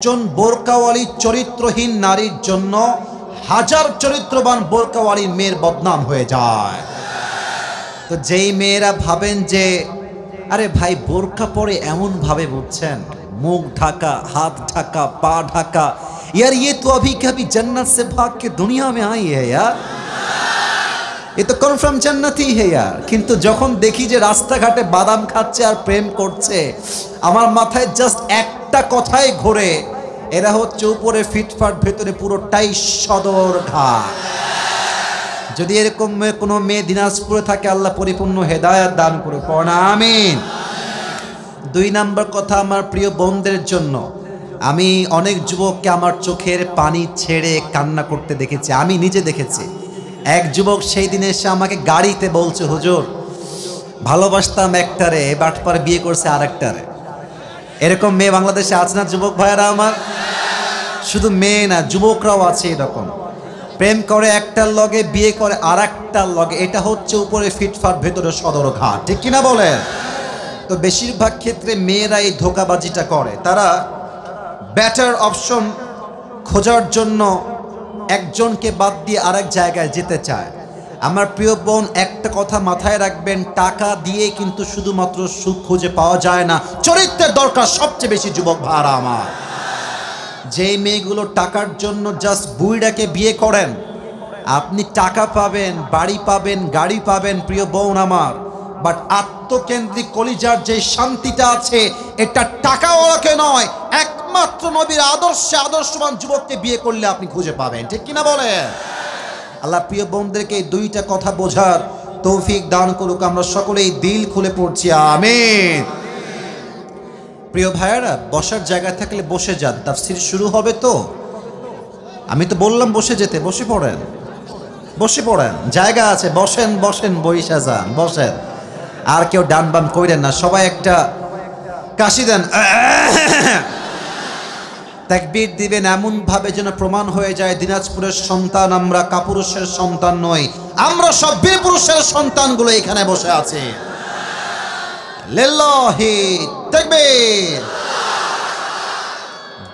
একজন বোরকাওয়ালি চরিত্রহীন নারীর জন্য হাজার চরিত্রবান বোরকাওয়ালি মেয়ের বদনাম হয়ে যায়। তো যেই মেয়েরা ভাবেন যে আরে ভাই বোরকা পরে এমন ভাবে বুঝছেন, মুখ ঢাকা, হাত ঢাকা, পা ঢাকা, यार ये तो अभी कभी जन्नत से भाग के दुनिया में आई है यार, ये तो कन्फार्म जन्नत ही है यार। কিন্তু যখন দেখি যে রাস্তাঘাটে বাদাম খাচ্ছে আর প্রেম করছে, আমার মাথায় জাস্ট একটা কথাই ঘোরে, এরা হচ্ছে উপরে ফিটফাট ভেতরে পুরোটাই সদরঘাট। যদি এরকম কোনো মেয়ে দিনাজপুরে থাকে, আল্লাহ পরিপূর্ণ হেদায়েত দান করে পড়া আমিন। 2 নাম্বার কথা আমার প্রিয় বোনদের জন্য, আমি অনেক যুবককে আমার চোখের পানি ছেড়ে কান্না করতে দেখেছি, আমি নিজে দেখেছি। এক যুবক সেই দিন এসে আমাকে গাড়িতে বলছে, হুজুর ভালোবাসতাম একটারে, বাটপার বিয়ে করছে আরেকটারে। এরকম মেয়ে বাংলাদেশে আছে না যুবক ভাইয়েরা আমার? শুধু মেয়ে না, যুবকরাও আছে এরকম, প্রেম করে একটার লগে, বিয়ে করে আর একটার লগে। এটা হচ্ছে উপরে ফিটফাট ভেতরে সদরঘাট, ঠিক কিনা বলেন? তো বেশিরভাগ ক্ষেত্রে মেয়েরা এই ধোঁকাবাজিটা করে, তারা বেটার অপশন খোঁজার জন্য একজনকে বাদ দিয়ে আরেক জায়গায় যেতে চায়। আমার প্রিয় বোন, একটা কথা মাথায় রাখবেন, টাকা দিয়ে কিন্তু শুধুমাত্র সুখ খুঁজে পাওয়া যায় না, চরিত্রের দরকার সবচেয়ে বেশি যুবক ভাইরা আমার। যেই মেয়েগুলো টাকার জন্য জাস্ট বুইড়াকে বিয়ে করেন, আপনি টাকা পাবেন, বাড়ি পাবেন, গাড়ি পাবেন প্রিয় বোন আমার, বাট আত্মকেন্দ্রিক কলিজার যে শান্তিটা আছে, এটা টাকাওয়ালাকে নয়, একমাত্র নবীর আদর্শে আদর্শবান যুবককে বিয়ে করলে আপনি খুঁজে পাবেন, ঠিক কিনা বলেন? আল্লাহ প্রিয় বোনদেরকে এই 2টা কথা বোঝার তৌফিক দান করুক। আমরা সকলেই দিল খুলে পড়ছি আমিন। প্রিয় ভাইয়ারা, বসার জায়গা থাকলে বসে যান, তাফসীর শুরু হবে তো। আমি তো বললাম বসে যেতে, বসে পড়েন, বসে পড়েন, জায়গা আছে, বসেন বসেন, বইসা যান, বসেন। আর কেউ ডান বাম কইরেন না, সবাই একটা কাশি দেন, তাকবীর দিবেন এমন ভাবে যেন প্রমাণ হয়ে যায় দিনাজপুরের সন্তান আমরা, কাপুরুষের সন্তান নই, আমরা সব বীর পুরুষের সন্তানগুলো এখানে বসে আছে। লিল্লাহি তাকবীর,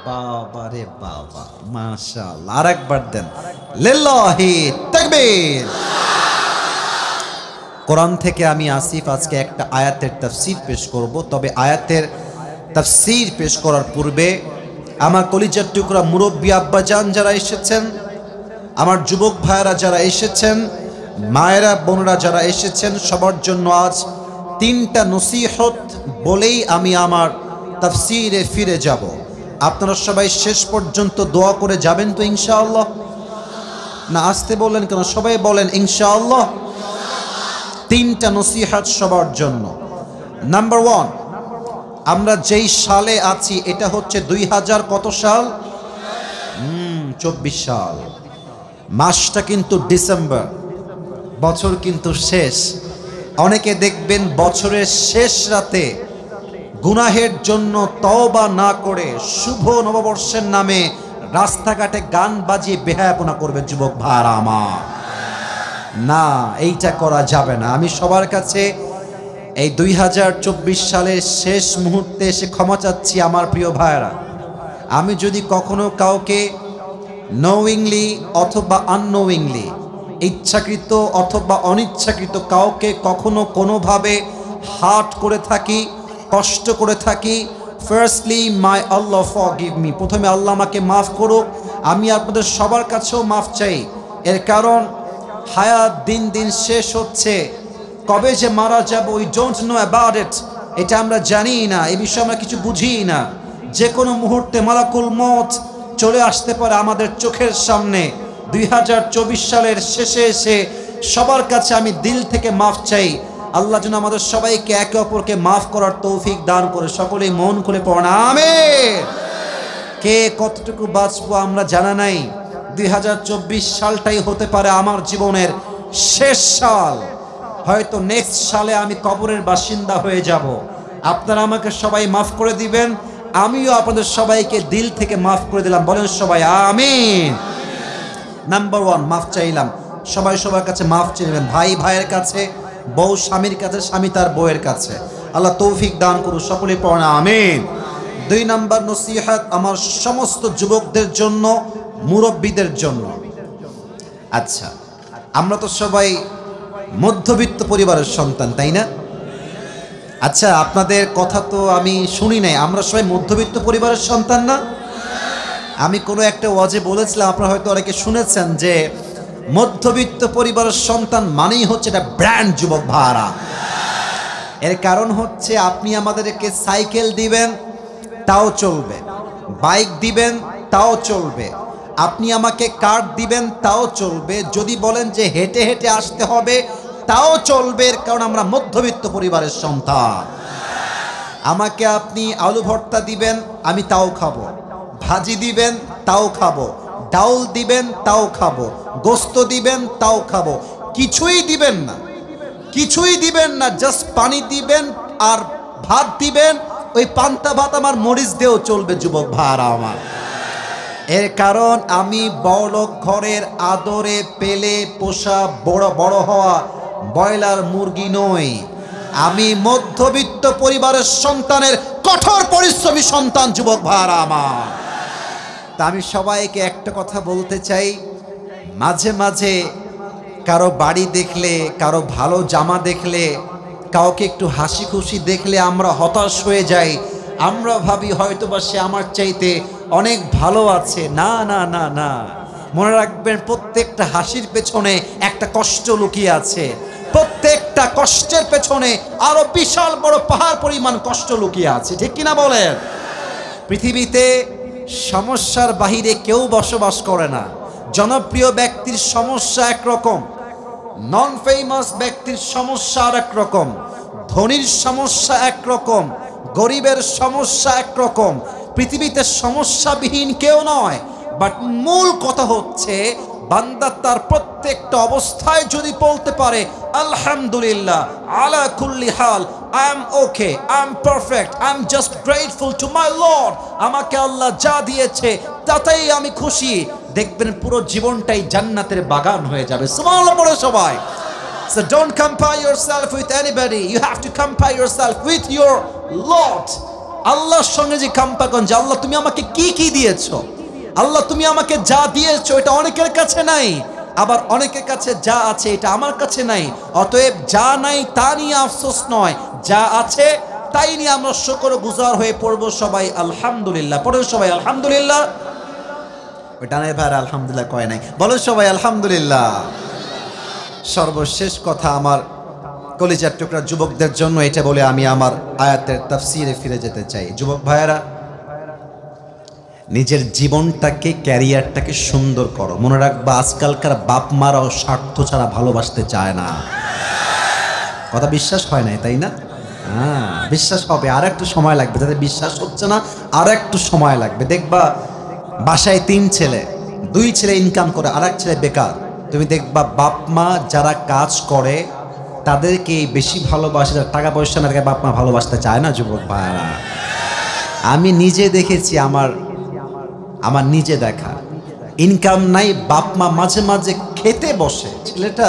বাবা রে বাবা, মাশাআল্লাহ, আরেকবার দেন, লিল্লাহি তাকবীর। কোরআন থেকে আমি আসিফ আজকে একটা আয়াতের তাফসীর পেশ করব, তবে আয়াতের তাফসীর পেশ করার পূর্বে আমার কলিজার টুকরা মুরব্বী আব্বাজান যারা এসেছেন, আমার যুবক ভাইয়েরা যারা এসেছেন, মায়েরা বোনেরা যারা এসেছেন, সবার জন্য আজ 3টা নসিহত বলেই আমি আমার তাফসীরে ফিরে যাব। আপনারা সবাই শেষ পর্যন্ত দোয়া করে যাবেন তো ইনশাআল্লাহ? না আসতে বললেন কেন? সবাই বলেন ইনশাআল্লাহ। 3টা নসিহত সবার জন্য। নাম্বার 1, আমরা যেই সালে আছি এটা হচ্ছে 2000 কত সাল? 24 সাল। মাসটা কিন্তু ডিসেম্বর, বছর কিন্তু শেষ। অনেকে দেখবেন বছরের শেষ রাতে গুনাহের জন্য তওবা না করে শুভ নববর্ষের নামে রাস্তাঘাটে গান বাজিয়ে বেহায়াপনা করবে যুবক ভাইরা আমার। না, এইটা করা যাবে না। আমি সবার কাছে এই 2024 সালের শেষ মুহূর্তে এসে ক্ষমা চাচ্ছি আমার প্রিয় ভাইরা। আমি যদি কখনো কাউকে নোয়িংলি অথবা আননোয়িংলি, ইচ্ছাকৃত অথবা অনিচ্ছাকৃত কাউকে কখনো কোনোভাবে হার্ট করে থাকি, কষ্ট করে থাকি, ফার্স্টলি মাই আল্লাহ ফরগিভ মি, প্রথমে আল্লাহ আমাকে মাফ করুক। আমি আপনাদের সবার কাছেও মাফ চাই, এর কারণ হায়াত দিন দিন শেষ হচ্ছে, কবে যে মারা যাব we don't know about it, এটা আমরা জানি না, এই বিষয়ে আমরা কিছু বুঝি না। যে কোনো মুহূর্তে মালাকুল মউত চলে আসতে পারে আমাদের চোখের সামনে। 2024 সালের শেষে এসে সবার কাছে আমি দিল থেকে মাফ চাই। আল্লাহ যেন আমাদের সবাইকে একে অপরকে মাফ করার তৌফিক দান করে। সকলেই মন খুলে পড়েন আমিন। কে কতটুকু বাঁচবো আমরা জানা নাই, 2024 সালটাই হতে পারে আমার জীবনের শেষ সাল। হয়তো নেক্সট সালে আমি কবরের বাসিন্দা হয়ে যাব। আপনারা আমাকে সবাই মাফ করে দিবেন, আমিও আপনাদের সবাইকে দিল থেকে মাফ করে দিলাম। বলেন সবাই আমিন। নাম্বার 1, মাফ চাইলাম। সবাই সবার কাছে মাফ চাইবেন, ভাই ভাইয়ের কাছে, বউ স্বামীর কাছে, স্বামী তার বউয়ের কাছে। আল্লাহ তৌফিক দান করুন, সকলে পড়া আমিন। দুই নাম্বার নসিহত আমার সমস্ত যুবকদের জন্য, মুরব্বীদের জন্য। আচ্ছা, আমরা তো সবাই মধ্যবিত্ত পরিবারের সন্তান, তাই না? আচ্ছা, আপনাদের কথা তো আমি শুনি নাই, আমরা সবাই মধ্যবিত্ত পরিবারের সন্তান না? আমি কোনো একটা ওয়াজে বলেছিলাম, আপনারা হয়তো অনেকে শুনেছেন, যে মধ্যবিত্ত পরিবারের সন্তান মানেই হচ্ছে এটা ব্র্যান্ড যুবক ভাড়া। এর কারণ হচ্ছে আপনি আমাদেরকে সাইকেল দিবেন তাও চলবে, বাইক দিবেন তাও চলবে, আপনি আমাকে কার্ড দিবেন তাও চলবে, যদি বলেন যে হেঁটে হেঁটে আসতে হবে তাও চলবে, এর কারণ আমরা মধ্যবিত্ত পরিবারের সন্তান। আমাকে আপনি আলু ভর্তা দিবেন আমি তাও খাবো, ভাজি দিবেন তাও খাবো, ডাউল দিবেন তাও খাবো, গোস্ত দিবেন তাও খাবো, কিছুই দিবেন না, কিছুই দিবেন না, জাস্ট পানি দিবেন আর ভাত দিবেন, ওই পান্তা ভাত আমার মরিচ দিয়েও চলবে যুবক ভাড়া আমার। এর কারণ আমি বড়লোক ঘরের আদরে পেলে পোষা বড় বড় হওয়া ব্রয়লার মুরগি নই, আমি মধ্যবিত্ত পরিবারের সন্তানের কঠোর পরিশ্রমী সন্তান যুবক ভাড়া আমার। তা আমি সবাইকে একটা কথা বলতে চাই, মাঝে মাঝে কারো বাড়ি দেখলে, কারো ভালো জামা দেখলে, কাউকে একটু হাসি খুশি দেখলে আমরা হতাশ হয়ে যাই, আমরা ভাবি হয়তোবা সে আমার চাইতে অনেক ভালো আছে। না না না না, মনে রাখবেন প্রত্যেকটা হাসির পেছনে একটা কষ্ট লুকিয়ে আছে, প্রত্যেকটা কষ্টের পেছনে আরো বিশাল বড় পাহাড় পরিমাণ কষ্ট লুকিয়ে আছে, ঠিক কিনা বলেন? পৃথিবীতে সমস্যার বাহিরে কেউ বসবাস করে না। জনপ্রিয় ব্যক্তির সমস্যা একরকম, নন ফেমাস ব্যক্তির সমস্যা আর একরকম, ধনীর সমস্যা একরকম, গরিবের সমস্যা একরকম। পৃথিবীতে সমস্যাবিহীন কেউ নয়, বাট মূল কথা হচ্ছে বান্দা তার প্রত্যেকটা অবস্থায় যদি বলতে পারে আলহামদুলিল্লাহ আলা কুল্লি হাল, I am okay, I am perfect, I am just grateful to my lord, আমাকে আল্লাহ যা দিয়েছে তাতেই আমি খুশি, দেখবেন পুরো জীবনটাই জান্নাতের বাগান হয়ে যাবে। সুবহানাল্লাহ পড়ে সবাই। So don't compare yourself with anybody, you have to compare yourself with your Lord। আল্লাহর সঙ্গে যে কম্পেয়ার করেন যে আল্লাহ তুমি আমাকে কি কি দিয়েছো, আল্লাহ তুমি আমাকে যা দিয়েছো এটা অনেকের কাছে নাই, আবার অনেকের কাছে যা আছে এটা আমার কাছে নাই, অতএব যা নাই তা নিয়ে আফসোস নয়, যা আছে তাই নিয়ে আমরা শুকরগুজার হয়ে পড়বো সবাই আলহামদুলিল্লাহ। পড়ো সবাই আলহামদুলিল্লাহ। ওইটা নাই ভাই আলহামদুলিল্লাহ কয় নাই, বলো সবাই আলহামদুলিল্লাহ। সর্বশেষ কথা আমার কলিজার টুকরা যুবকদের জন্য এটা বলে আমি আমার আয়াতের তাফসিরে ফিরে যেতে চাই। যুবক ভাইয়েরা, নিজের জীবনটাকে, ক্যারিয়ারটাকে সুন্দর করো। মনে রাখবা আজকালকার বাপ মারাও স্বার্থ ছাড়া ভালোবাসতে চায় না। কথা বিশ্বাস হয় নাই, তাই না? হ্যাঁ, বিশ্বাস হবে, আর একটু সময় লাগবে। যাদের বিশ্বাস হচ্ছে না আর একটু সময় লাগবে। দেখবা বাসায় 3 ছেলে, 2 ছেলে ইনকাম করে আর 1 ছেলে বেকার। তুমি দেখবা বাপ মা যারা কাজ করে তাদেরকে বেশি ভালোবাসে, যারা টাকা পয়সা না বাপ মা ভালোবাসতে চায় না। যুবক ভাইরা, আমি নিজে দেখেছি, আমার নিজে দেখা, ইনকাম নাই, বাপ মা মাঝে মাঝে খেতে বসে, ছেলেটা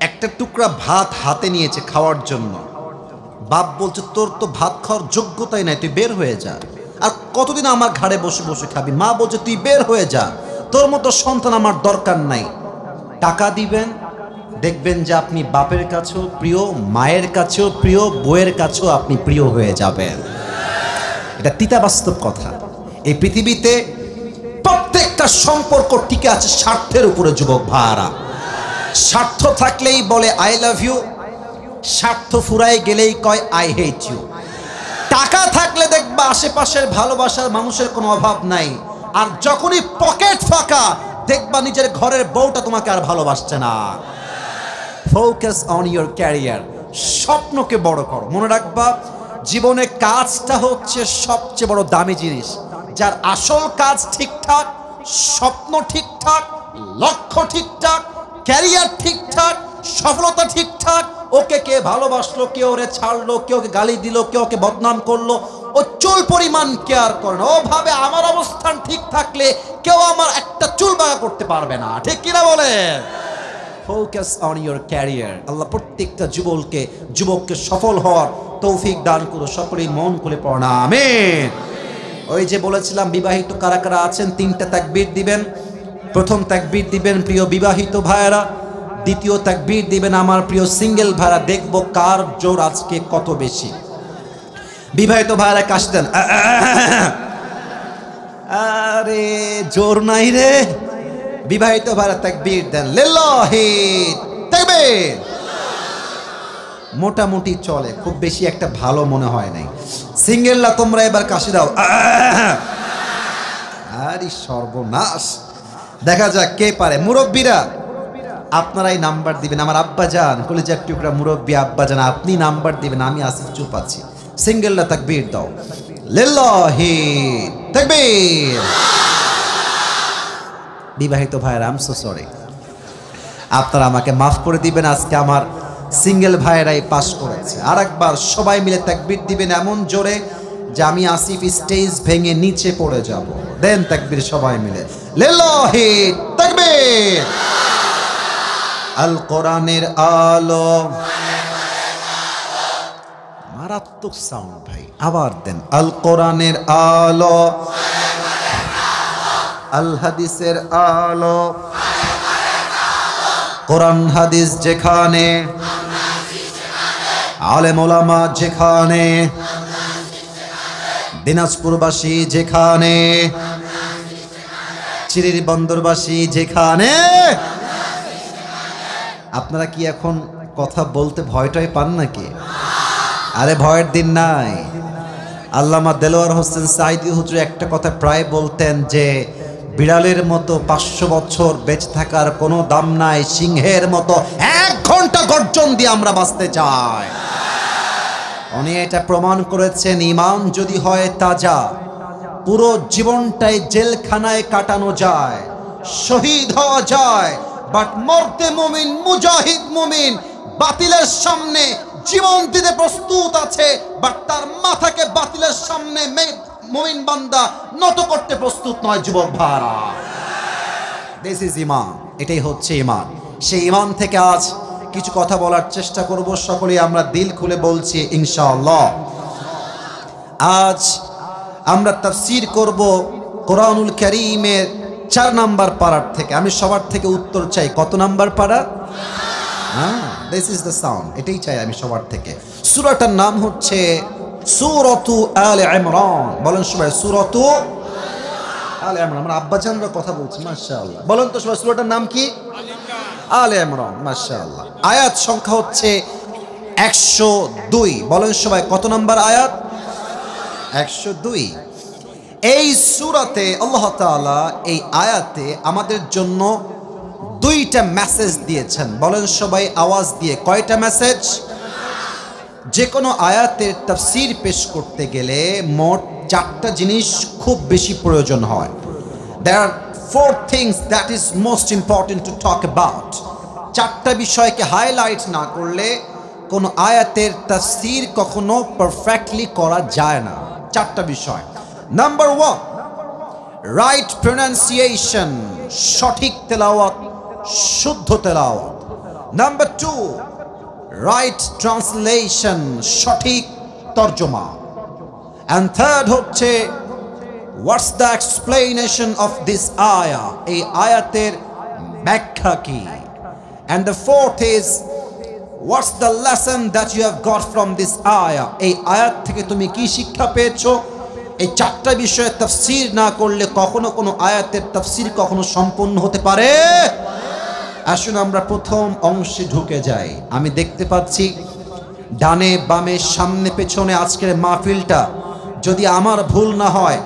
একটা টুকরা ভাত হাতে নিয়েছে খাওয়ার জন্য, বাপ বলছে তোর তো ভাত খাওয়ার যোগ্যতাই নাই, তুই বের হয়ে যা, আর কতদিন আমার ঘাড়ে বসে বসে খাবি। মা বলছে তুই বের হয়ে যা, তোর মতো সন্তান আমার দরকার নাই। টাকা দিবেন, দেখবেন যে আপনি বাপের কাছেও প্রিয়, মায়ের কাছেও প্রিয়, বউয়ের কাছেও আপনি প্রিয় হয়ে যাবেন। এটা তিতা বাস্তব কথা। এই পৃথিবীতে প্রত্যেকটা সম্পর্ক টিকে আছে স্বার্থের উপরে। যুবক ভাইরা, স্বার্থ থাকলেই বলে আই লাভ ইউ, স্বার্থ ফুরাই গেলেই কয় আই হেট ইউ। টাকা থাকলে দেখবা আশেপাশের ভালোবাসার মানুষের কোনো অভাব নাই, আর যখনই পকেট ফাঁকা দেখবা নিজের ঘরের বউটা তোমাকে আর ভালোবাসছে না। ফোকাস অন ইউর ক্যারিয়ার, স্বপ্নকে বড় করো। মনে রাখবা জীবনে কাজটা হচ্ছে সবচেয়ে বড় দামি জিনিস। যার আসল কাজ ঠিকঠাক, স্বপ্ন ঠিকঠাক, লক্ষ্য ঠিকঠাক, ক্যারিয়ার ঠিকঠাক, সফলতা ঠিকঠাক, ওকে কে ভালোবাসলো, কেউ ওরে ছাড়লো, কেউ ওকে গালি দিল, কেউ ওকে বদনাম করলো, ও চুল পরিমাণ কেয়ার করে না। ও ভাবে আমার অবস্থান ঠিক থাকলে কেউ আমার একটা চুল বাঁকা করতে পারবে না। ঠিক কিনা বলে? Focus on your career. Allah প্রত্যেকটা যুবককে সফল হওয়ার তৌফিক দান করো। সকলেই মন খুলে পড়না আমিন। ওই যে বলেছিলাম বিবাহিত কারা কারা আছেন, 3টা তাকবীর দিবেন। প্রথম তাকবীর দিবেন প্রিয় বিবাহিত ভাইয়েরা, দ্বিতীয় তাকবীর দিবেন আমার প্রিয় সিঙ্গেল ভাইয়েরা। দেখবো কার জোর আজকে কত বেশি। বিবাহিত ভাইয়েরা কাশ দেন। আরে জোর নাই রে। বিবাহিত ভাইয়েরা তাকবীর দেন। লিল্লাহি তাকবীর। মোটামুটি চলে, খুব বেশি একটা ভালো মনে হয় নাই। সিঙ্গেলরা তোমরা এবার কাশি দাও। আরে সর্বনাশ। দেখা যাক কে পারে। মুরব্বীরা আপনারাই নাম্বার দিবেন। আমার আব্বাজান, কলিজার টুকরা মুরব্বী আব্বাজান, আপনি নাম্বার দিবেন, আমি আসিফ চুপ আছি। সিঙ্গেলরা তাকবীর দাও। লিল্লাহি তাকবীর। বিবাহিত ভাইয়েরা আই এম সো সরি, আপনারা আমাকে মাফ করে দিবেন। আজকে আমার সিঙ্গেল ভাইয়েরাই পাস করেছে। আর একবার সবাই মিলে তাকবীর দিবেন এমন জোরে যে আমি আসিফ স্টেজ ভেঙে নিচে পড়ে যাব। দেন তাকবীর সবাই মিলে। লিল্লাহি তাকবীর। আল কোরআনের আলো। মারাত্মক সাউন্ড ভাই, আবার দেন। আল কোরআনের আলো, আল হাদিসের আলো। কোরআন হাদিস যেখানে, আলেম ওলামা যেখানে, দিনাজপুরবাসী যেখানে, চিরির বন্দরবাসী যেখানে। আপনারা কি এখন কথা বলতে ভয়টাই পান নাকি? আরে ভয়ের দিন নাই। আল্লামা দেলোয়ার হোসেন সাঈদী হুজুর একটা কথা প্রায় বলতেন যে বিড়ালের মতো 500 বছর বেঁচে থাকার কোনো দাম নাই, সিংহের মতো 1 ঘন্টা গর্জন দিয়ে আমরা বাঁচতে চাই। উনি এটা প্রমাণ করেছেন। ঈমান যদি হয় তাজা, পুরো জীবনটাই জেলখানায় কাটানো যায়, শহীদ হওয়া যায়, বাট মরতে মুমিন, মুজাহিদ মুমিন বাতিলের সামনে জীবন দিতে প্রস্তুত আছে, বাট তার মাথাকে বাতিলের সামনে মুমিন বান্দা নত করতে প্রস্তুত নয়। যুবক ভাইরা, দিস ইজ ঈমান। এটাই হচ্ছে ঈমান। সেই ঈমান থেকে আজ কিছু কথা বলার চেষ্টা করব। সকলেই আমরা দিল খুলে বলছি ইনশাআল্লাহ। আজ আমরা তাফসীর করব কোরআনুল কারীমের 4 নাম্বার পারার থেকে। আমি সবার থেকে উত্তর চাই, কত নাম্বার পারা? This is the sound. এটাই চাই আমি সবার থেকে। সূরাটার নাম হচ্ছে সূরাতু আলে ইমরান। বলেন সবাই সূরাতু আলে ইমরান। আমার আব্বাজানরা কথা বলছে, মাশাআল্লাহ। বলেন তো সবাই সূরাটার নাম কি? আলে ইমরান, মাশাআল্লাহ। আয়াত সংখ্যা হচ্ছে 102। বলেন সবাই কত নাম্বার আয়াত? 102। এই সূরাতে আল্লাহ তাআলা এই আয়াতে আমাদের জন্য 2টা মেসেজ দিয়েছেন। বলেন সবাই আওয়াজ দিয়ে, কয়টা মেসেজ? যে কোনো আয়াতের তাফসীর পেশ করতে গেলে মোট 4টা জিনিস খুব বেশি প্রয়োজন হয়। There are 4 things that is most important to talk about. 4টা বিষয়কে হাইলাইট না করলে কোনো আয়াতের তাফসীর কখনো পারফেক্টলি করা যায় না। 4টা বিষয়। নাম্বার 1, রাইট প্রনাউন্সিয়েশন, সঠিক তেলাওয়াত, শুদ্ধ তেলাওয়াত। নাম্বার 2, রাইট ট্রান্সলেশন, সঠিক তর্জমা। এন্ড থার্ড হচ্ছে what's the explanation of this আয়া, এই আয়াতের ব্যাখ্যা কি। And the fourth is what's the lesson that you have got from this আয়া, এই আয়াত থেকে তুমি কি শিক্ষা পেয়েছো। এই 4টা বিষয়ে তাফসীর না করলে কখনো কোনো আয়াতের তাফসীর কখনো সম্পূর্ণ হতে পারে। আসুন আমরা প্রথম অংশে ঢুকে যাই। আমি দেখতে পাচ্ছি ডানে বামে সামনে পেছনে আজকের মাহফিলটা, যদি আমার ভুল না হয়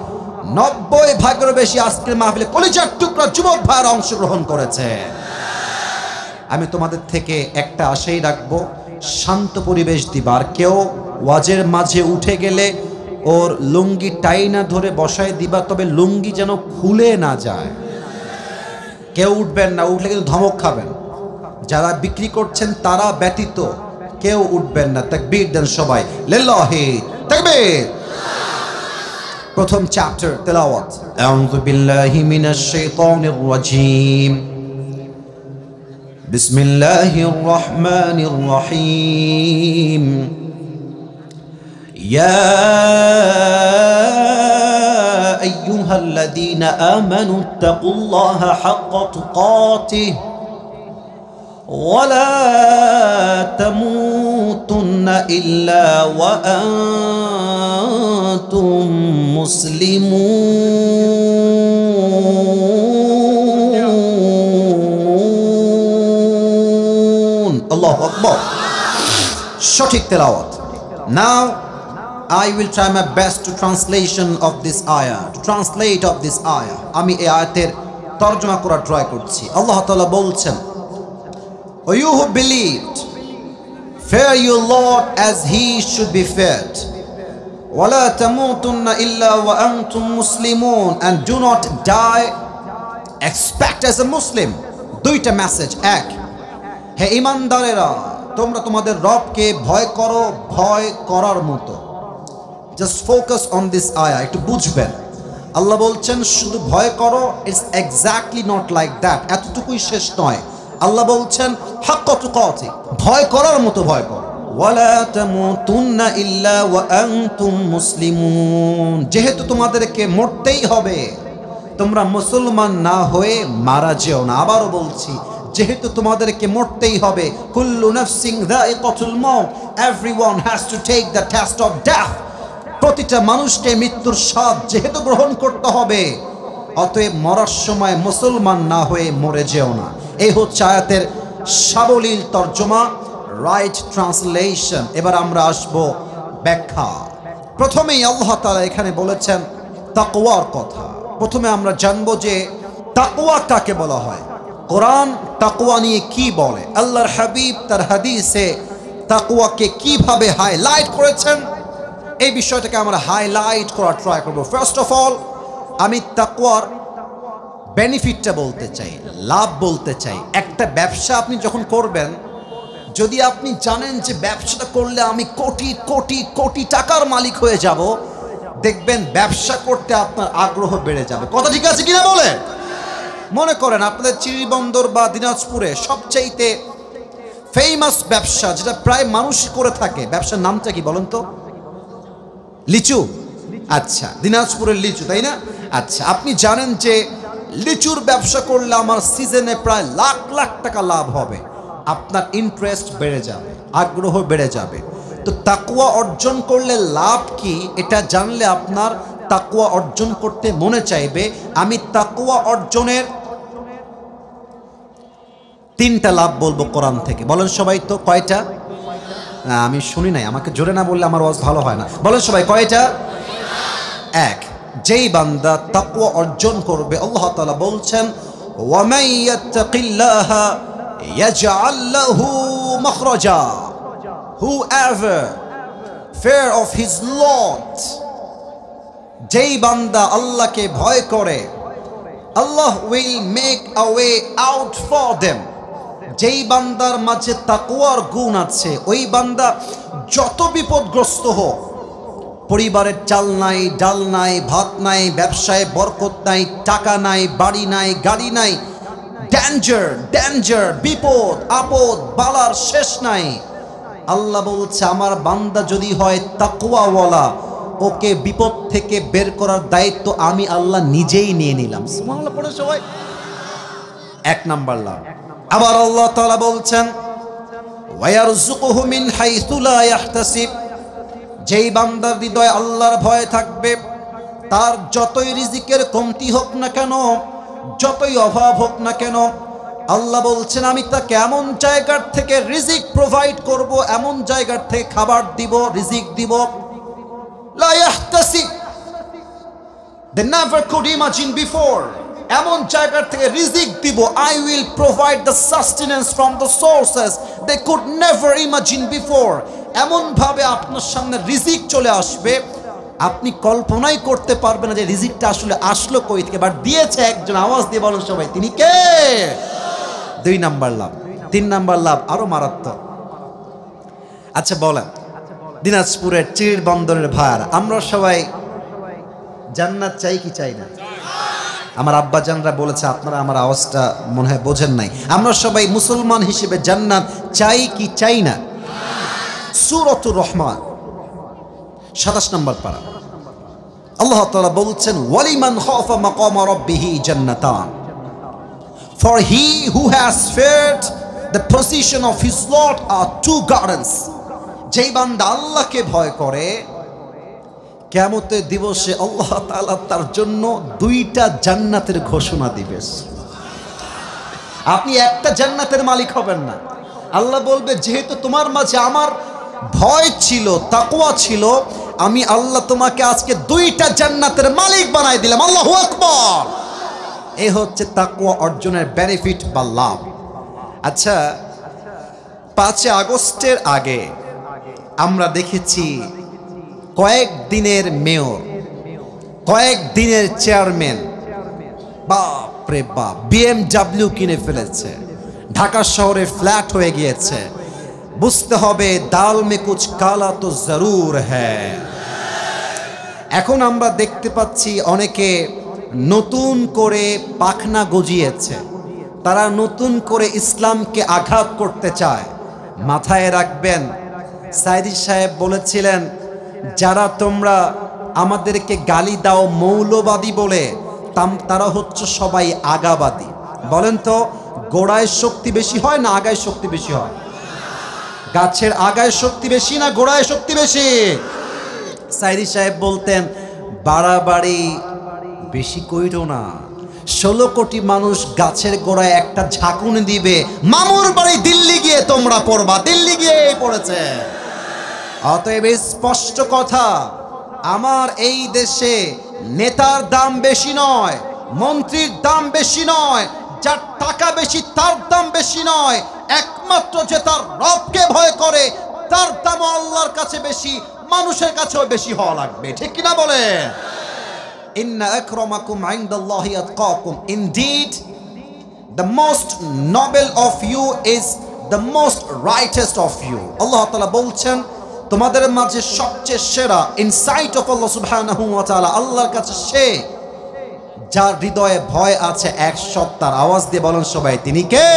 90 ভাগের বেশি আজকের মাহফিলে কলিজার টুকরা যুবক ভাইরা অংশগ্রহণ করেছে। আমি তোমাদের থেকে একটা আশাই রাখবো, শান্ত পরিবেশ দিবার। কেউ ওয়াজের মাঝে উঠে গেলে ওর লুঙ্গি টাইনা ধরে বসায় দিবা, তবে লুঙ্গি যেন খুলে না যায়। কেউ উঠবেন না, উঠলে কিন্তু ধমক খাবেন। যারা বিক্রি করছেন তারা ব্যতীত কেউ উঠবেন না। তাকবীর দেন সবাই, লিল্লাহি তাকবীর। প্রথম চ্যাপ্টার তেলাওয়াত। আউযু বিল্লাহি মিনাশ শাইতানির রাজীম। বিসমিল্লাহির রহমানির রহিম। ইয়া আইয়ুহাল্লাযীনা আমানু তাকুল্লাহা হাক্কা তুকাতিহি ওয়া লা তামুতুন্না ইল্লা ওয়া আনতুম মুসলিমুন। আল্লাহু আকবার। সঠিক তেলাওয়াত। Now I will try my best to translation of this ayah, to translate of this ayah. আমি এই আয়াতের তরজমা করার ট্রাই করছি। আল্লাহ তাআলা বলছেন, O you who believed, fear your Lord as he should be feared. وَلَا تَمُوتُنَّ إِلَّا وَأَنْتُمْ مُسْلِمُونَ, and do not die except as a Muslim. দুইটা message. এক, হে ঈমানদারেরা, তোমরা তোমাদের রবকে ভয় করো ভয় করার মতো। জাস্ট ফোকাস অন দিস আয়াহ, একটু বুঝবেন। আল্লাহ বলছেন শুধু ভয় করো, it's exactly not like that, এতটুকুই শেষ নয়। আল্লাহ বলছেন হাক্কা তুকাতিহি, ভয় করার মতো ভয় করো। ওয়ালা তামুতুন্না ইল্লা ওয়া আনতুম মুসলিমুন, যেহেতু তোমাদেরকে মরতেই হবে, তোমরা মুসলমান না হয়ে মারা যেও না। আবারও বলছি, যেহেতু তোমাদেরকে মরতেই হবে, কুল্লু নাফসিন যায়িকাতুল মাউত, everyone has to take the test of death. প্রতিটা মানুষকে মৃত্যুর স্বাদ যেহেতু গ্রহণ করতে হবে, অতএব মরার সময় মুসলমান না হয়ে মরে যেও না। এই হচ্ছে আয়াতের সাবলীল তর্জমা, রাইট ট্রান্সলেশন। এবার আমরা আসব ব্যাখ্যা। প্রথমেই আল্লাহ তাআলা এখানে বলেছেন তাকওয়ার কথা। প্রথমে আমরা জানবো যে তাকওয়া কাকে বলা হয়, কোরআন তাকওয়া নিয়ে কি বলে, আল্লাহর হাবিব তার হাদিসে তাকওয়াকে কিভাবে হাইলাইট করেছেন, এই বিষয়টাকে আমরা হাইলাইট করার ট্রাই করব। ফার্স্ট অফ অল আমি তাকওয়ার বেনিফিটটা বলতে চাই, লাভ বলতে চাই। একটা ব্যবসা আপনি যখন করবেন, যদি আপনি জানেন যে ব্যবসাটা করলে আমি কোটি কোটি কোটি টাকার মালিক হয়ে যাব, দেখবেন ব্যবসা করতে আপনার আগ্রহ বেড়ে যাবে। কথা ঠিক আছে কিনা বলেন? মনে করেন আপনাদের চিরিবন্দর বা দিনাজপুরে সবচাইতে ফেমাস ব্যবসা, যেটা প্রায় মানুষই করে থাকে, ব্যবসার নামটা কি বলেন তো? লিচু। আচ্ছা, দিনাজপুরের লিচু, তাই না? আচ্ছা, আপনি জানেন যে লিচুর ব্যবসা করলে আমার সিজনে প্রায় লাখ লাখ টাকা লাভ হবে, আপনার ইন্টারেস্ট বেড়ে যাবে, আগ্রহ বেড়ে যাবে। তো তাকওয়া অর্জন করলে লাভ কি, এটা জানলে আপনার তাকওয়া অর্জন করতে মনে চাইবে। আমি তাকওয়া অর্জনের তিনটা লাভ বলবো কোরআন থেকে। বলেন সবাই তো কয়টা? আমি শুনি নাই, আমাকে জোরে না বললে আমার ওয়াজ ভালো হয় না। বলেন সবাই কয়টা? এক, যেই বান্দা তাকওয়া অর্জন করবে, আল্লাহ তাআলা বলছেন ওয়া মান ইয়াত্তাকিল্লাহা ইয়াজআল লাহু মাখরাজা, whoever fear of his Lord, যেই বান্দা আল্লাহকে ভয় করে, আল্লাহ will make a way out for them। যেই বান্দার মাঝে তাকওয়ার গুণ আছে, ওই বান্দা যত বিপদগ্রস্ত হোক, পরিবারের চাল নাই, ডাল নাই, ভাত নাই, ব্যবসায় বরকত নাই, টাকা নাই, বাড়ি নাই, গাড়ি নাই, ডেঞ্জার ডেঞ্জার, বিপদ আপদ বালার শেষ নাই, আল্লাহ বলছে আমার বান্দা যদি হয় তাকওয়াওয়ালা, ওকে বিপদ থেকে বের করার দায়িত্ব আমি আল্লাহ নিজেই নিয়ে নিলাম। সুবহানাল্লাহ পড়ে সবাই। এক নাম্বার লাভ। আবার আল্লাহ তাআলা বলছেন ওয়ায়ারযুকুহু মিন হাইসু লা ইয়াহতাসিব, যেই বান্দার হৃদয়ে আল্লাহর ভয় থাকবে, তার যতই রিজিকের কমতি হোক না কেন, যতই অভাব হোক না কেন, আল্লাহ বলছেন আমি তাকে এমন জায়গার থেকে রিজিক প্রোভাইড করব, এমন জায়গার থেকে খাবার দিব, রিজিক দিব, লা ইয়াহতাসিব, they never could imagine before। এমন জায়গার থেকে রিজিক দিব, I will provide the sustenance from the sources they could never imagine before। এমন ভাবে আপনার সামনে রিজিক চলে আসবে, আপনি কল্পনাই করতে পারবেন না যে রিজিকটা আসলে আসলো কই থেকে, বাট দিয়েছে একজন। আওয়াজ দিয়ে বলেন সবাই, তিনি কে? দুই নাম্বার লাভ। তিন নাম্বার লাভ আরো মারাত্মক। আচ্ছা বলেন, দিনাজপুরের চিড়বন্দরের ভাইয়ারা, আমরা সবাই জান্নাত চাই কি চাই না? আমার আব্বাজানরা বলেছে, আপনারা আমার আওয়াজটা মনে হয় বোঝেন নাই। আমরা সবাই মুসলমান হিসেবে জান্নাত চাই কি চাই না? সূরাতুর রহমান 27 নম্বর পারা আল্লাহ তাআলা বলছেন, ওয়ালিমান খাফা মাকামা রাব্বিহি জান্নাতান, for he who has feared the position of his Lord are two gardens. যেই বান্দা আল্লাহকে ভয় করে, কিয়ামতের দিবসে আল্লাহ তাআলা তার জন্য দুইটা জান্নাতের ঘোষণা দিবেন। আপনি একটা জান্নাতের মালিক হবেন না। আল্লাহ বলবে, যেহেতু তোমার মাঝে আমার ভয় ছিল, তাকওয়া ছিল, আমি আল্লাহ তোমাকে আজকে দুইটা জান্নাতের মালিক বানাই দিলাম। আল্লাহু আকবার। এই হচ্ছে তাকওয়া অর্জনের বেনিফিট বা লাভ। আচ্ছা, 5 আগস্টের আগে আমরা দেখেছি কয়েক দিনের মেয়র, কয়েক দিনের চেয়ারম্যান, বাপরে বাপ, BMW কিনে ফেলেছে, ঢাকা শহরে ফ্ল্যাট হয়ে গিয়েছে। বুঝতে হবে, দাল মে কুছ কালা তো জরুর হ্যায়। এখন আমরা দেখতে পাচ্ছি অনেকে নতুন করে পাখনা গজিয়েছে, তারা নতুন করে ইসলামকে আঘাত করতে চায়। মাথায় রাখবেন, সাইদি সাহেব বলেছিলেন, যারা তোমরা আমাদেরকে গালি দাও মৌলবাদী বলে, তারা হচ্ছে সবাই আগাবাদী। বলেন তো, গোড়ায় শক্তি বেশি হয় না আগায় শক্তি বেশি হয়? গাছের আগায় শক্তি বেশি না গোড়ায় শক্তি বেশি? সাইদি সাহেব বলতেন, বাড়াবাড়ি বেশি কইরো না। 16 কোটি মানুষ গাছের গোড়ায় একটা ঝাঁকুনি দিবে, মামুর বাড়ি দিল্লি গিয়ে তোমরা পড়বা, দিল্লি গিয়ে পড়েছে। অতএব স্পষ্ট কথা, আমার এই দেশে নেতার দাম বেশি নয়, মন্ত্রীর দাম বেশি নয়, যার টাকা বেশি তার দাম বেশি নয়, একমাত্র যে তার রবকে ভয় করে তার দাম আল্লাহর কাছে বেশি, মানুষের কাছেও বেশি হওয়া লাগবে। ঠিক কিনা বলেন? ইন্না আকরামাকুম ইনদাল্লাহি আতকাকুম, indeed the most noble of you is the most righteous of you. আল্লাহ তাআলা বলছেন, তোমাদের মাঝে সবচেয়ে সেরা ইন সাইট অফ আল্লাহ সুবহানাহু ওয়া তাআলা, আল্লাহর কাছে সে যার হৃদয়ে ভয় আছে এক সত্তার। আওয়াজ দিয়ে বলেন সবাই, তিনি কে?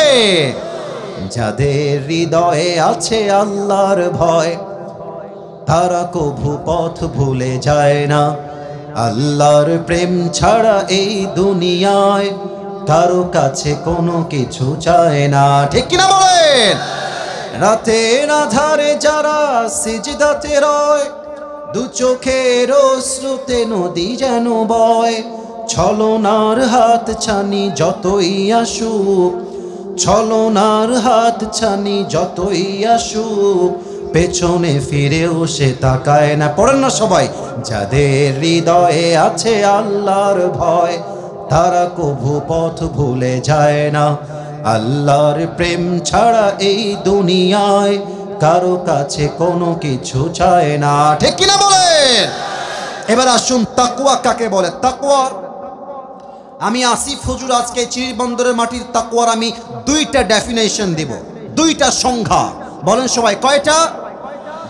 যাদের হৃদয়ে আছে আল্লাহর ভয়, তারা কভু পথ ভুলে যায় না। আল্লাহর প্রেম ছাড়া এই দুনিয়ায় কারো কাছে কোনো কিছু চায় না। ঠিক কিনা বলেন? রাতের আধারে যারা সিজদাতে রয়, দু চোখের অশ্রুতে নদী যেন বয়, ছলনার হাত ছানি যতই আসুক, ছলনার হাত ছানি যতই আসুক, পেছনে ফিরেও সে তাকায় না। পড়েন না সবাই, যাদের হৃদয়ে আছে আল্লাহর ভয়, তারা কভু পথ ভুলে যায় না। আল্লাহর প্রেম ছাড়া এই দুনিয়ায় কারো কাছে কোনো কিছু চায় না। ঠিক কিনা বলেন? এবার আসুন, তাকওয়া কাকে বলে? তাকওয়া, আমি আসিফ হুজুর আজকে চিরিবন্দরের মাটির তাকওয়ার আমি দুইটা ডেফিনেশন দিব, দুইটা সংজ্ঞা। বলেন সবাই, কয়টা?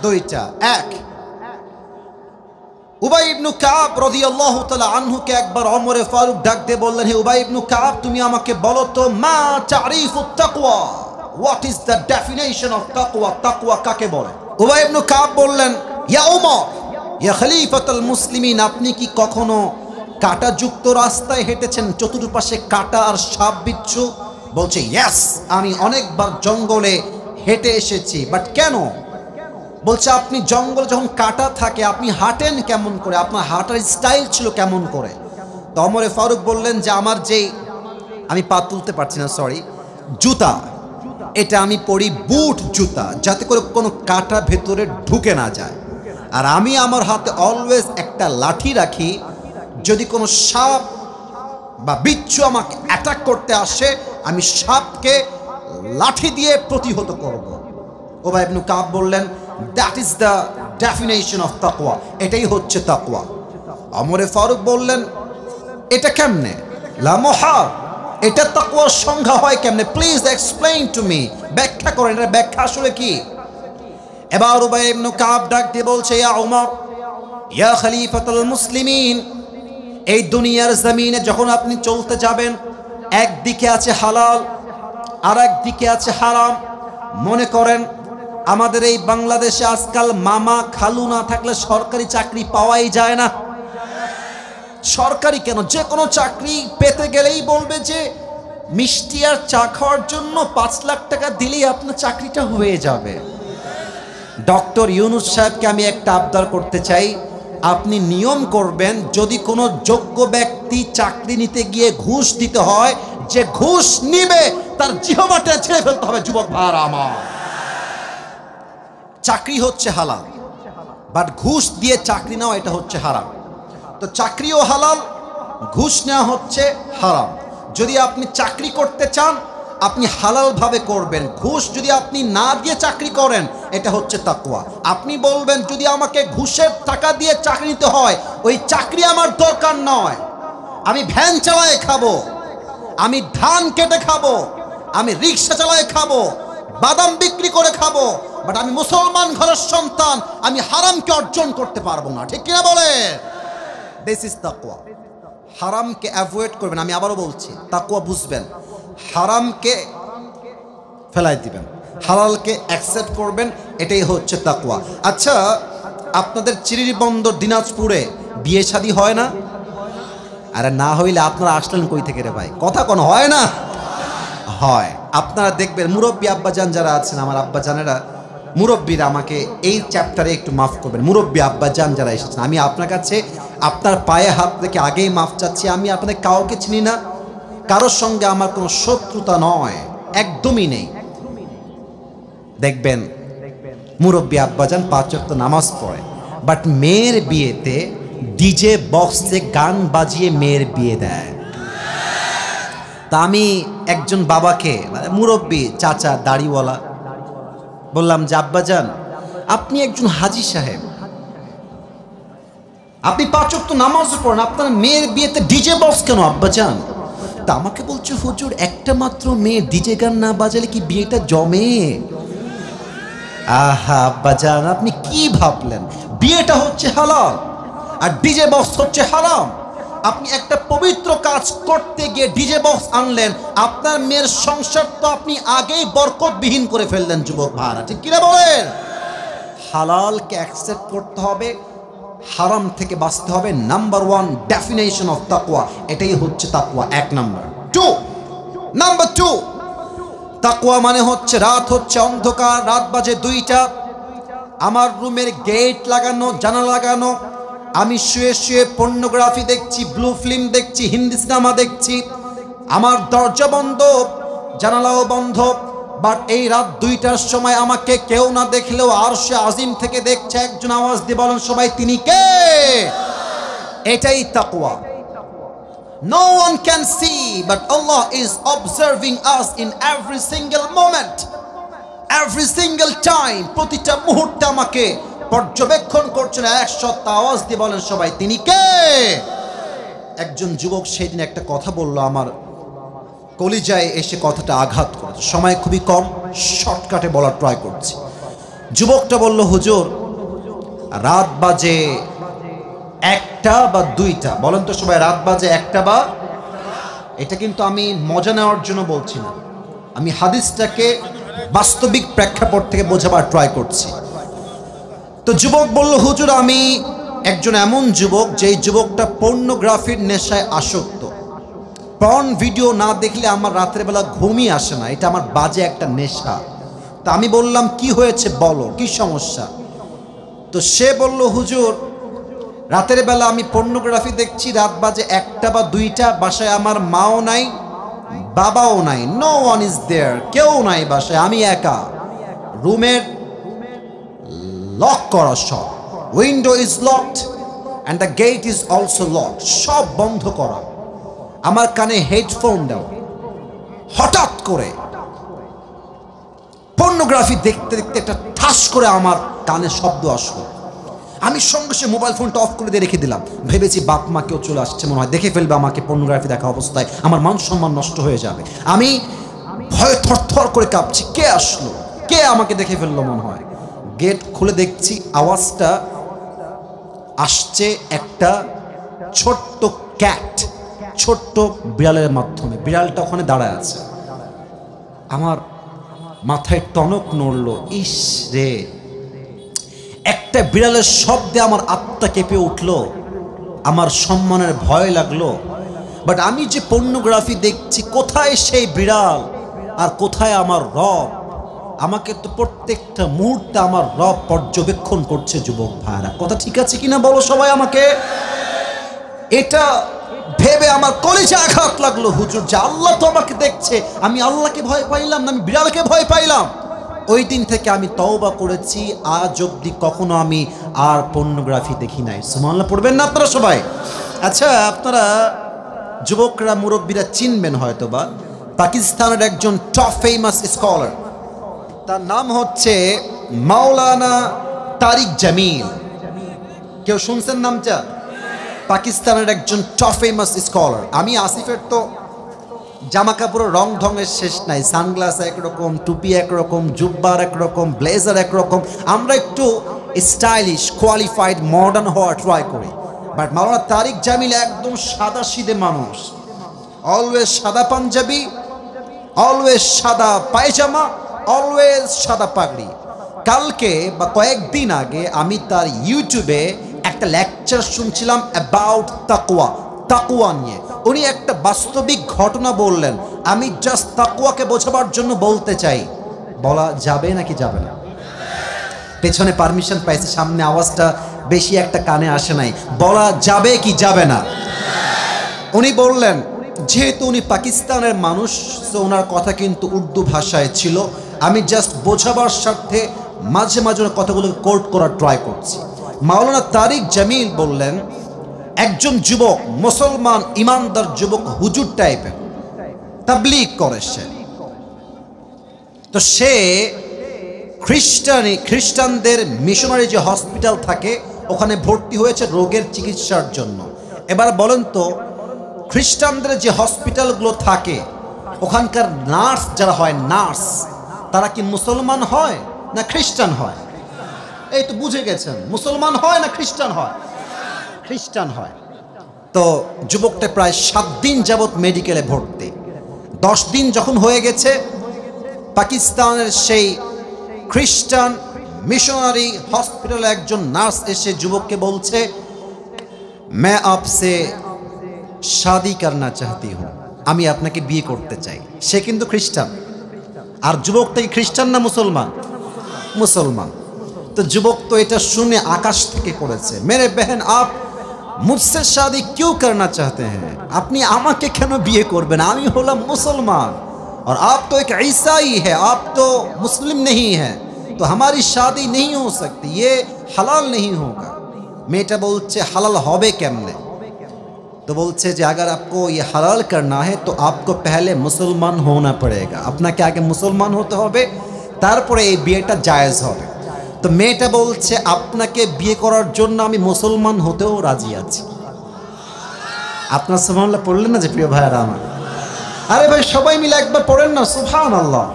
দুইটা। এক, উবাই ইবনে কাব রাদিয়াল্লাহু তাআলা আনহুকে একবার ওমরে ফারুক ডাক দিয়ে বললেন, হে উবাই ইবনে কাব, তুমি আমাকে বলো তো, মা তারিফুত তাকওয়া, what is the definition of তাকওয়া? তাকওয়া কাকে বলে? উবাই ইবনে কাব বললেন, ইয়া উমর, ইয়া খলিফাতুল মুসলিমিন, আপনি কি কখনো কাঁটাযুক্ত রাস্তায় হেঁটেছেন, চতুর্পাশে কাঁটা আর সাপ বিচ্ছু? বলছে, ইয়েস, আমি অনেকবার জঙ্গলে হেঁটে এসেছি। বাট কেন? বলছে, আপনি জঙ্গল যখন কাঁটা থাকে আপনি হাঁটেন কেমন করে, আপনার হাঁটার স্টাইল ছিল কেমন করে? তো ওমরে ফারুক বললেন যে, আমার যেই, আমি পা তুলতে পারছি না, সরি, জুতা, এটা আমি পরি বুট জুতা, যাতে করে কোনো কাঁটা ভেতরে ঢুকে না যায়। আর আমি আমার হাতে অলওয়েজ একটা লাঠি রাখি, যদি কোনো সাপ বা বিচ্ছু আমাকে অ্যাটাক করতে আসে, আমি সাপকে লাঠি দিয়ে প্রতিহত করব। উবাই ইবনে কাব বললেন, that is the definition of তাকওয়া, এটাই হচ্ছে তাকওয়া। ওমরে ফারুক বললেন, এটা কেমনে? লা মুহাল, এটা তাকওয়ার সংজ্ঞা হয় কেমনে? প্লিজ এক্সপ্লেইন টু মি, ব্যাখ্যা করেন, এর ব্যাখ্যা আসলে কি? এবার উবাই ইবনে কাব ডাক দিয়ে বলছে, ইয়া উমর, ইয়া খলিফাতুল মুসলিমিন, এই দুনিয়ার জমিনে যখন আপনি চলতে যাবেন, একদিকে আছে হালাল আর একদিকে আছে হারাম। মনে করেন আমাদের এই বাংলাদেশে আজকাল মামা খালু না থাকলে সরকারি চাকরি পাওয়াই যায় না। সরকারি কেন, যে কোনো চাকরি পেতে গেলেই বলবে যে মিষ্টি আর চা খাওয়ার জন্য 5 লাখ টাকা দিলেই আপনার চাকরিটা হয়ে যাবে। ডক্টর ইউনূস সাহেবকে আমি একটা আবদার করতে চাই, আপনি নিয়ম করবেন যদি কোনো যোগ্য ব্যক্তি চাকরি নিতে গিয়ে ঘুষ দিতে হয়, যে ঘুষ নিবে তার জিহ্বাটা ছেড়ে ফেলতে হবে। যুবক ভাইরা আমার, চাকরি হচ্ছে হালাল, বাট ঘুষ দিয়ে চাকরি নেওয়া এটা হচ্ছে হারাম। তো চাকরিও হালাল, ঘুষ নেওয়া হচ্ছে হারাম। যদি আপনি চাকরি করতে চান আপনি হালাল ভাবে করবেন। ঘুষ যদি আপনি না দিয়ে চাকরি করেন এটা হচ্ছে তাকওয়া। আপনি বলবেন যদি আমাকে ঘুষের টাকা দিয়ে চাকরি নিতে হয়, ওই চাকরি আমার দরকার নয়, আমি ভ্যান চালায় খাবো, আমি ধান কেটে খাবো, আমি রিক্সা চালায় খাবো, বাদাম বিক্রি করে খাবো, বাট আমি মুসলমান ঘরের সন্তান, আমি হারামকে অর্জন করতে পারবো না। ঠিক কিনা বলে? দিস ইজ তাকওয়া। হারামকে অ্যাভয়েড করবেন। আমি আবারও বলছি, তাকওয়া বুঝবেন, হারামকে ফেলাই দিবেন, হালালকে অ্যাকসেপ্ট করবেন, এটাই হচ্ছে তাকওয়া। আচ্ছা, আপনাদের চিরিরবন্দর দিনাজপুরে বিয়ে শাদী হয় না? আরে না হইলে আপনারা আসলেন কই থেকে রে ভাই? কথা কোন হয় না? হয়। আপনারা দেখবেন মুরব্বী আব্বাজান যারা আছেন, আমার আব্বাজানেরা, মুরব্বীরা, আমাকে এই চ্যাপ্টারে একটু মাফ করবেন। মুরব্বী আব্বাজান যারা এসেছেন, আমি আপনার কাছে আপনার পায়ে হাত রেখে আগেই মাফ চাচ্ছি। আমি আপনাদের কাউকে চিনি না, কারোর সঙ্গে আমার কোনো শত্রুতা নয়, একদমই নেই। দেখবেন মুরব্বী আব্বাজান 5 ওয়াক্ত নামাজ পড়ে, বাট মেয়ের বিয়েতে ডিজে বক্সে গান বাজিয়ে মেয়ের বিয়ে দেয়। তা আমি একজন বাবাকে, মানে মুরব্বী চাচা দাড়িওয়ালা, বললাম যে আব্বাজান আপনি একজন হাজী সাহেব, আপনি 5 ওয়াক্ত নামাজ পড়েন, আপনার মেয়ের বিয়েতে ডিজে বক্স কেন আব্বাজান? তা আমাকে বলছে হুজুর একটা মাত্র মেয়ে, ডিজে গান না বাজালে কি বিয়েটা জমে? আহা আব্বাজান আপনি কি ভাবলেন? বিয়েটা হচ্ছে হালাল আর ডিজে বক্স হচ্ছে হারাম। আপনি একটা পবিত্র কাজ করতে গিয়ে ডিজে বক্স আনলেন, আপনার মেয়ের সংসার তো আপনি আগেই বরকতবিহীন করে ফেললেন। যুবক ভাইরা, ঠিক কিনা বলেন? হালালকে অ্যাকসেপ্ট করতে হবে, হারাম থেকে বাঁচতে হবে। নাম্বার 1 ডেফিনেশন অফ তাকওয়া, এটাই হচ্ছে তাকওয়া। 1 নাম্বার। 2 তাকওয়া মানে হচ্ছে রাত হচ্ছে অন্ধকার, রাত বাজে 2টা, আমার রুমের গেট লাগানো, জানালা লাগানো, আমি শুয়ে শুয়ে পর্নোগ্রাফি দেখছি, ব্লু ফিল্ম দেখছি, হিন্দি সিনেমা দেখছি, আমার দরজা বন্ধ, জানালাও বন্ধ, বাট এই রাত 2টার সময় আমাকে কেউ না দেখলেও আরশে আজিম থেকে দেখছে একজন। আওয়াজ দিয়ে বলেন সবাই, তিনি কে? এটাই তাকওয়া। No one can see, but Allah is observing us in every single moment, every single time. প্রতিটা মুহূর্তে আমাকে পর্যবেক্ষণ করছেন। 100 আওয়াজ দিয়ে বলেন সবাই, তিনি কে? একজন যুবক সেদিন একটা কথা বলল, আমার কলিজায় এসে কথাটা আঘাত করেছে। সময় খুবই কম, শর্টকাটে বলার ট্রাই করছি। যুবকটা বলল, হুজুর রাত বাজে 1টা বা 2টা, বলেন তো সবাই, রাত বাজে 1টা বা, এটা কিন্তু আমি মজা নেওয়ার জন্য বলছি না, আমি হাদিসটাকে বাস্তবিক প্রেক্ষাপট থেকে বোঝাবার ট্রাই করছি। তো যুবক বলল, হুজুর আমি একজন এমন যুবক যেই যুবকটা পর্নোগ্রাফির নেশায় আসক্ত। পর্ন ভিডিও না দেখলে আমার রাতের বেলা ঘুমই আসে না, এটা আমার বাজে একটা নেশা। তা আমি বললাম কি হয়েছে বলো, কি সমস্যা? তো সে বলল, হুজুর রাতের বেলা আমি পর্নোগ্রাফি দেখছি, রাত বাজে 1টা বা 2টা, বাসায় আমার মাও নাই বাবাও নাই, নো ওয়ান ইজ দেয়ার, কেউ নাই বাসায়, আমি একা, রুমের লক করা, সব window is locked and the gate is also locked, সব বন্ধ করা, আমার কানে হেডফোন দেওয়া। হঠাৎ করে পর্নোগ্রাফি দেখতে দেখতে একটা ঠাস করে আমার কানে শব্দ আসলো। আমি সঙ্গে সঙ্গে মোবাইল ফোনটা অফ করে দিয়ে রেখে দিলাম। ভেবেছি বাপ মা কেউ চলে আসছে, মনে হয় দেখে ফেলবে আমাকে পর্নোগ্রাফি দেখা অবস্থায়, আমার মান সম্মান নষ্ট হয়ে যাবে। আমি ভয়ে থরথর করে কাঁপছি, কে আসলো, কে আমাকে দেখে ফেললো মনে হয়। গেট খুলে দেখছি আওয়াজটা আসছে একটা ছোট্ট ক্যাট, ছোট্ট বিড়ালের মাধ্যমে। বিড়ালটা ওখানে দাঁড়ায় আছে। আমার মাথায় টনক নড়ল, ইস রে, একটা বিড়ালের শব্দে আমার আত্মা কেঁপে উঠল, আমার সম্মানের ভয় লাগলো। বাট আমি যে পর্নোগ্রাফি দেখছি, কোথায় সেই বিড়াল আর কোথায় আমার রব? আমাকে তো প্রত্যেকটা মুহূর্তে আমার রব পর্যবেক্ষণ করছে। যুবক ভাইরা, কথা ঠিক আছে কিনা বলো সবাই আমাকে। এটা ভেবে আমার কলিজা আঘাত লাগলো, হুজুর যে আল্লাহ তো আমাকে দেখছে, আমি আল্লাহকে ভয় পাইলাম না, আমি বিড়ালকে ভয় পাইলাম। ওই দিন থেকে আমি তওবা করেছি, আজ অবধি কখনো আমি আর পর্নোগ্রাফি দেখি নাই। সুবহানাল্লাহ পড়বেন না আপনারা সবাই? আচ্ছা, আপনারা যুবকরা মুরব্বীরা চিনবেন হয়তো বা, পাকিস্তানের একজন টপ ফেমাস স্কলার, তার নাম হচ্ছে মাওলানা তারিক জামিল। কেউ শুনছেন নামটা? পাকিস্তানের একজন টপ ফেমাস স্কলার। আমি আসিফের তো জামা কাপড়ের রং ঢঙের শেষ নাই, সানগ্লাস একরকম, টুপি একরকম, জুব্বার একরকম, ব্লেজার একরকম। আমরা একটু স্টাইলিশ, কোয়ালিফাইড, মডার্ন হওয়ার ট্রাই করি। বাট মাওলানা তারিক জামিল একদম সাদা সিধে মানুষ, অলওয়েজ সাদা পাঞ্জাবি, অলওয়েজ সাদা পায়জামা, অলওয়েজ সাদা পাগড়ি। কালকে বা কয়েকদিন আগে আমি তার ইউটিউবে একটা লেকচার শুনছিলাম অ্যাবাউট তাকওয়া, তাকওয়া নিয়ে। উনি একটা বাস্তবিক ঘটনা বললেন, আমি জাস্ট তাকওয়াকে বোঝাবার জন্য বলতে চাই। বলা যাবে নাকি যাবে না? পেছনে পারমিশন পাইছে, সামনে আওয়াজটা বেশি একটা কানে আসে নাই। বলা যাবে কি যাবে না? উনি বললেন, যেহেতু উনি পাকিস্তানের মানুষ, তো ওনার কথা কিন্তু উর্দু ভাষায় ছিল। আমি জাস্ট বোঝাবার স্বার্থে মাঝে মাঝে কথাগুলো কোট করার ট্রাই করছি। মাওলানা তারিক জামিল বললেন, একজন যুবক, মুসলমান ইমানদার যুবক, হুজুর টাইপের, তাবলীগ করে সে, তো সে খ্রিস্টানদের মিশনারি যে হসপিটাল থাকে ওখানে ভর্তি হয়েছে রোগের চিকিৎসার জন্য। এবার বলেন তো, খ্রিস্টানদের যে হসপিটালগুলো থাকে ওখানকার নার্স যারা হয়, নার্স, তারা কি মুসলমান হয় না খ্রিস্টান হয়? এই তো বুঝে গেছেন, মুসলমান হয় না খ্রিস্টান হয়? খ্রিস্টান হয়। তো যুবকটা প্রায় 7 দিন যাবৎ মেডিকেলে ভর্তি। 10 দিন যখন হয়ে গেছে, পাকিস্তানের সেই খ্রিস্টান মিশনারি হসপিটালে একজন নার্স এসে যুবককে বলছে, मैं आपसे शादी करना चाहती हूँ, আমি আপনাকে বিয়ে করতে চাই। সে কিন্তু খ্রিস্টান, আর যুবকটা কি খ্রিস্টান না মুসলমান? মুসলমান। তো যুবক তো এটা শুনে আকাশ থেকে পড়েছে, মেরে বহন আপ মুঝসে শাদি क्यों करना चाहते हैं? আপনি আমাকে কেন বিয়ে করবেন? আমি হলাম মুসলমান और आप तो एक ईसाई है, आप तो मुस्लिम नहीं है, तो हमारी शादी नहीं हो सकती, ये हलाल नहीं होगा। मेटा बोलছে হালাল হবে কেমনে? तो बोलছে যে अगर आपको ये हलाल करना है तो आपको पहले मुसलमान होना पड़ेगा, আপনাকে আগে মুসলমান হতে হবে, তারপরে এই বিয়েটা জায়েজ হবে। তো মেয়েটা বলছে, আপনাকে বিয়ে করার জন্য আমি মুসলমান হতেও রাজি আছি। আপনার সুবহানাল্লাহ পড়লেন না যে প্রিয় ভাইরা আমার? আরে ভাই সবাই মিলে একবার পড়েন না সুবহানাল্লাহ।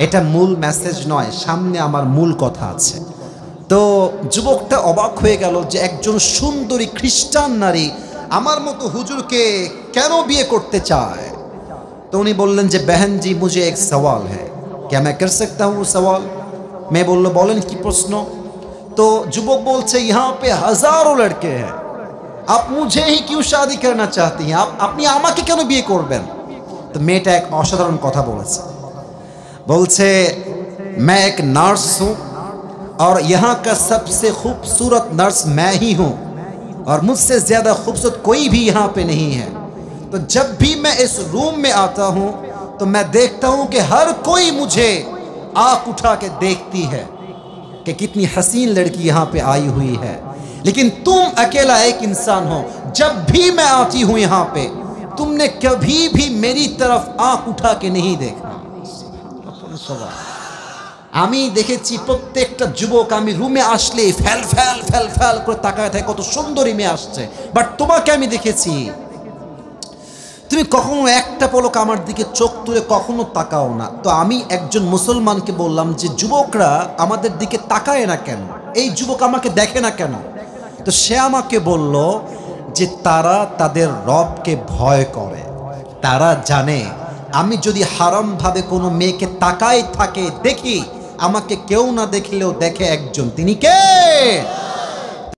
এটা মূল মেসেজ নয়, সামনে আমার মূল কথা আছে। তো যুবকটা অবাক হয়ে গেল যে একজন সুন্দরী খ্রিস্টান নারী আমার মতো হুজুরকে কেন বিয়ে করতে চায়। তো উনি বললেন যে बहन जी मुझे एक सवाल है, क्या मैं कर सकता हूँ सवाल? মেয়ে বলল, বলেন কি প্রশ্ন? তো যুবক বলছে, यहाँ पे हजारों लड़के हैं, आप मुझे ही क्यों शादी करना चाहती हैं? আপনি আমাকে কেন বিয়ে করবেন? তো মেয়েটা এক অসাধারণ কথা বলেছে, बोलছে मैं एक नर्स हूँ और यहाँ का सबसे खूबसूरत नर्स मैं ही हूँ और मुझसे ज़्यादा खूबसूरत कोई भी यहाँ पे नहीं है। तो जब भी मैं इस रूम में आता हूँ तो मैं देखता हूँ कि हर कोई मुझे आँख उठा के देखती है कि कितनी हसीन लड़की यहाँ पे आई हुई है, लेकिन तुम अकेला एक इंसान हो, जब भी मैं आती हूँ यहाँ पे तुमने कभी भी मेरी तरफ आँख उठा के नहीं देखा। আমি দেখেছি প্রত্যেকটা যুবক আমি রুমে আসলে ফেল ফেল ফেল ফেল করে তাকায় থাকে, কত সুন্দরী মেয়ে আসছে, বাট তোমাকে আমি দেখেছি তুমি কখনো একটা পলক আমার দিকে চোখ তুলে কখনো তাকাও না। তো আমি একজন মুসলমানকে বললাম যে যুবকরা আমাদের দিকে তাকায় না কেন, এই যুবক আমাকে দেখে না কেন? তো সে আমাকে বলল যে তারা তাদের রবকে ভয় করে। তারা জানে আমি যদি হারামভাবে কোনো মেয়েকে তাকাই থাকে দেখি, আমাকে কেউ না দেখলেও দেখে একজন, তিনি কে?